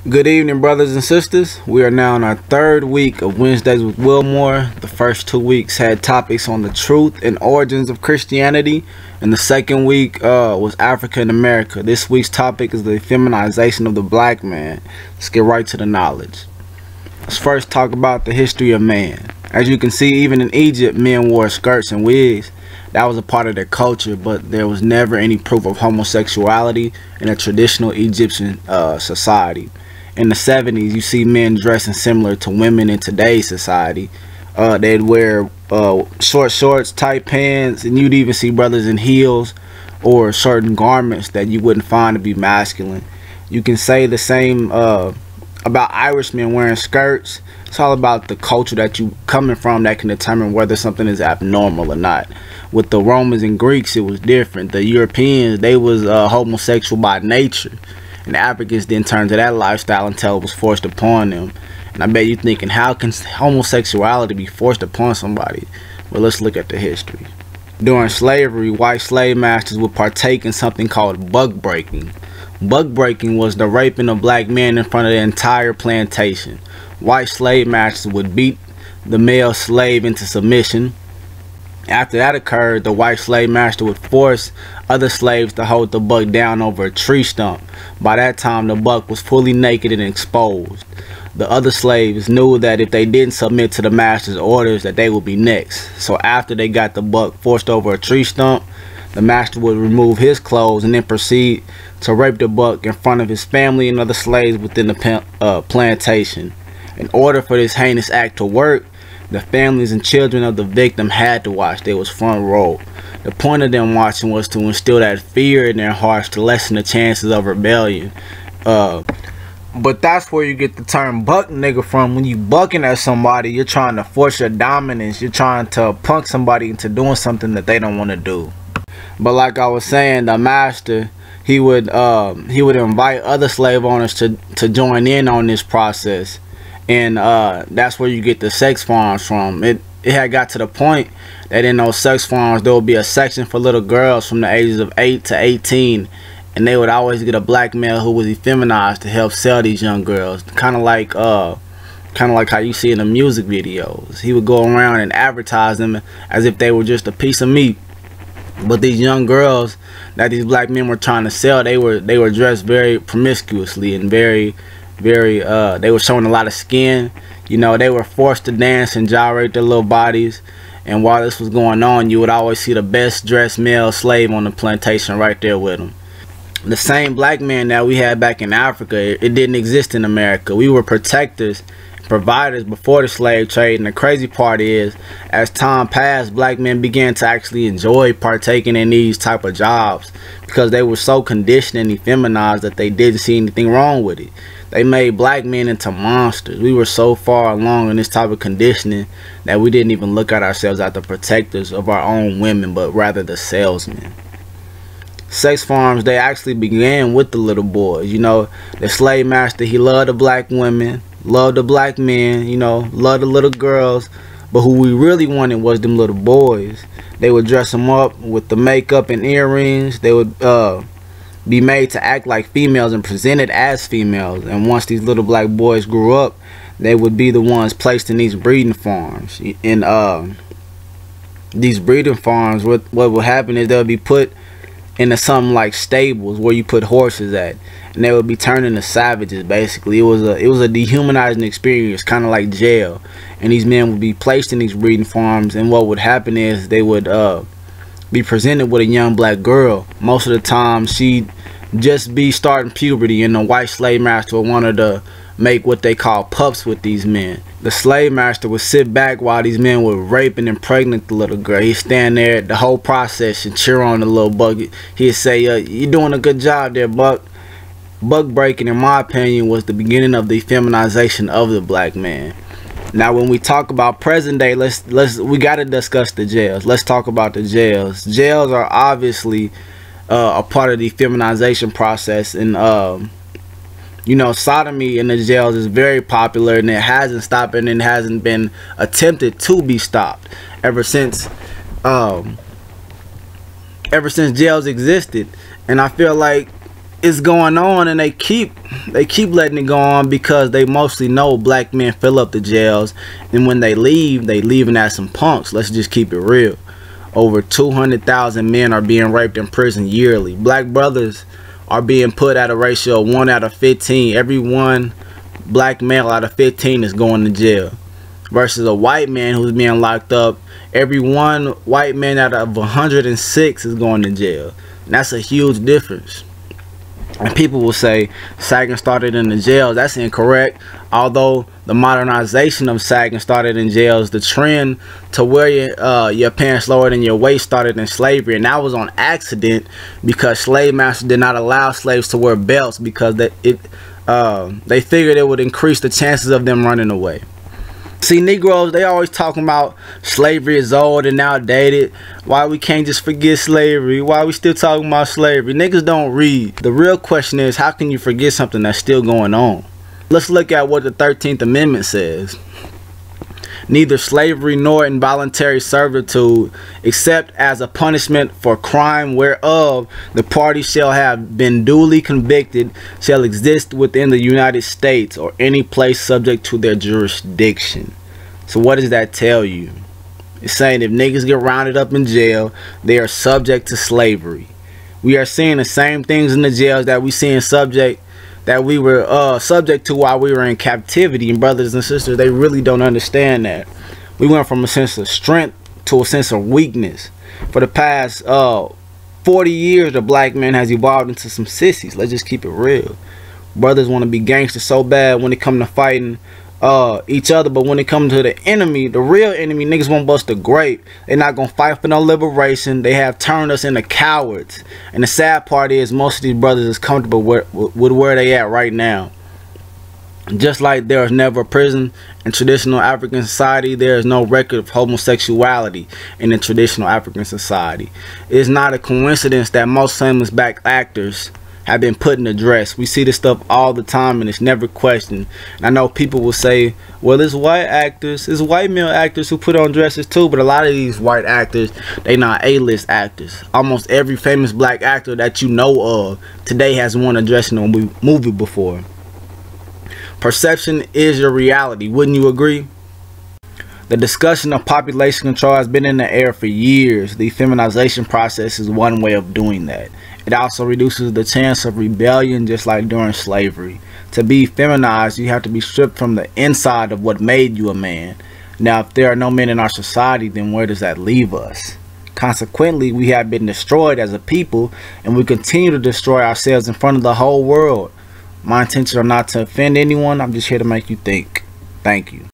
Good evening, brothers and sisters. We are now in our third week of Wednesdays with Wilmore. The first 2 weeks had topics on the truth and origins of Christianity, and the second week was Africa and America. This week's topic is the effeminization of the black man. Let's get right to the knowledge. Let's first talk about the history of man. As you can see, even in Egypt, men wore skirts and wigs. That was a part of their culture, but there was never any proof of homosexuality in a traditional Egyptian society. In the 70s, you see men dressing similar to women in today's society. They'd wear short shorts, tight pants, and you'd even see brothers in heels or certain garments that you wouldn't find to be masculine. You can say the same about Irishmen wearing skirts. It's all about the culture that you coming from that can determine whether something is abnormal or not. With the Romans and Greeks, it was different. The Europeans, they was homosexual by nature. And the Africans didn't turn to that lifestyle until it was forced upon them. And I bet you're thinking, how can homosexuality be forced upon somebody? Well, let's look at the history. During slavery, white slave masters would partake in something called buck breaking. Buck breaking was the raping of black men in front of the entire plantation. White slave masters would beat the male slave into submission. After that occurred, the white slave master would force other slaves to hold the buck down over a tree stump. By that time, the buck was fully naked and exposed. The other slaves knew that if they didn't submit to the master's orders, that they would be next. So after they got the buck forced over a tree stump, the master would remove his clothes and then proceed to rape the buck in front of his family and other slaves within the plantation. In order for this heinous act to work, the families and children of the victim had to watch. They was front row. The point of them watching was to instill that fear in their hearts to lessen the chances of rebellion. But that's where you get the term buck nigga from. When you bucking at somebody, you're trying to force your dominance. You're trying to punk somebody into doing something that they don't want to do. But like I was saying, the master, he would invite other slave owners to join in on this process. And that's where you get the sex farms from. It had got to the point that in those sex farms there would be a section for little girls from the ages of 8 to 18, and they would always get a black male who was effeminized to help sell these young girls. Kind of like how you see in the music videos. He would go around and advertise them as if they were just a piece of meat. But these young girls that these black men were trying to sell, they were dressed very promiscuously and very they were showing a lot of skin. You know, they were forced to dance and gyrate their little bodies. And while this was going on, you would always see the best dressed male slave on the plantation right there with them. The same black man that we had back in Africa, it didn't exist in America. We were protectors, providers before the slave trade. And the crazy part is, as time passed, black men began to actually enjoy partaking in these type of jobs because they were so conditioned and effeminized that they didn't see anything wrong with it. They made black men into monsters. We were so far along in this type of conditioning that we didn't even look at ourselves as the protectors of our own women, but rather the salesmen. Sex farms, they actually began with the little boys. You know, the slave master, he loved the black women, loved the black men, you know, loved the little girls. But who we really wanted was them little boys. They would dress them up with the makeup and earrings. They would be made to act like females and presented as females. And once these little black boys grew up, they would be the ones placed in these breeding farms. In these breeding farms, what would happen is they'll be put into something like stables where you put horses at, and they would be turned into savages. Basically, it was a dehumanizing experience, kind of like jail. And these men would be placed in these breeding farms, and what would happen is they would be presented with a young black girl. Most of the time she'd just be starting puberty, and the white slave master would want her to make what they call pups with these men. The slave master would sit back while these men were raping and impregnate the little girl. He'd stand there the whole process and cheer on the little buck. He'd say, you're doing a good job there, buck. Buck breaking, in my opinion, was the beginning of the feminization of the black man. Now, when we talk about present day, we got to discuss the jails. Let's talk about the jails. Jails are obviously a part of the feminization process, and you know, sodomy in the jails is very popular, and it hasn't stopped, and it hasn't been attempted to be stopped ever since jails existed. And I feel like it's going on, and they keep letting it go on because they mostly know black men fill up the jails, and when they leaving as some punks. Let's just keep it real. Over 200,000 men are being raped in prison yearly. Black brothers are being put at a ratio of 1 out of 15. Every one black male out of 15 is going to jail, versus a white man who's being locked up. Every one white man out of 106 is going to jail. And that's a huge difference. And people will say sagging started in the jails. That's incorrect. Although the modernization of sagging started in jails, the trend to wear your pants lower than your waist started in slavery, and that was on accident because slave masters did not allow slaves to wear belts because they figured it would increase the chances of them running away. See, Negroes, they always talking about slavery is old and outdated. Why we can't just forget slavery? Why we still talking about slavery? Niggas don't read. The real question is, how can you forget something that's still going on? Let's look at what the 13th Amendment says. Neither slavery nor involuntary servitude, except as a punishment for crime whereof the party shall have been duly convicted, shall exist within the United States or any place subject to their jurisdiction. So what does that tell you? It's saying if niggas get rounded up in jail, they are subject to slavery. We are seeing the same things in the jails that we were subject to while we were in captivity. And brothers and sisters, they really don't understand that. We went from a sense of strength to a sense of weakness. For the past 40 years, the black man has evolved into some sissies. Let's just keep it real. Brothers want to be gangsters so bad when it comes to fighting each other, but when it comes to the enemy, the real enemy, niggas won't bust a grape. They're not gonna fight for no liberation. They have turned us into cowards. And the sad part is most of these brothers is comfortable with where they at right now. Just like there is never a prison in traditional African society, there is no record of homosexuality in the traditional African society. It is not a coincidence that most famous black actors have been put in a dress. We see this stuff all the time and it's never questioned. And I know people will say, well, it's white actors, it's white male actors who put on dresses too, but a lot of these white actors, they not A-list actors. Almost every famous black actor that you know of today has worn a dress in a movie before. Perception is your reality, wouldn't you agree? The discussion of population control has been in the air for years. The effeminization process is one way of doing that. It also reduces the chance of rebellion, just like during slavery. To be feminized, you have to be stripped from the inside of what made you a man. Now, if there are no men in our society, then where does that leave us? Consequently, we have been destroyed as a people, and we continue to destroy ourselves in front of the whole world. My intentions are not to offend anyone. I'm just here to make you think. Thank you.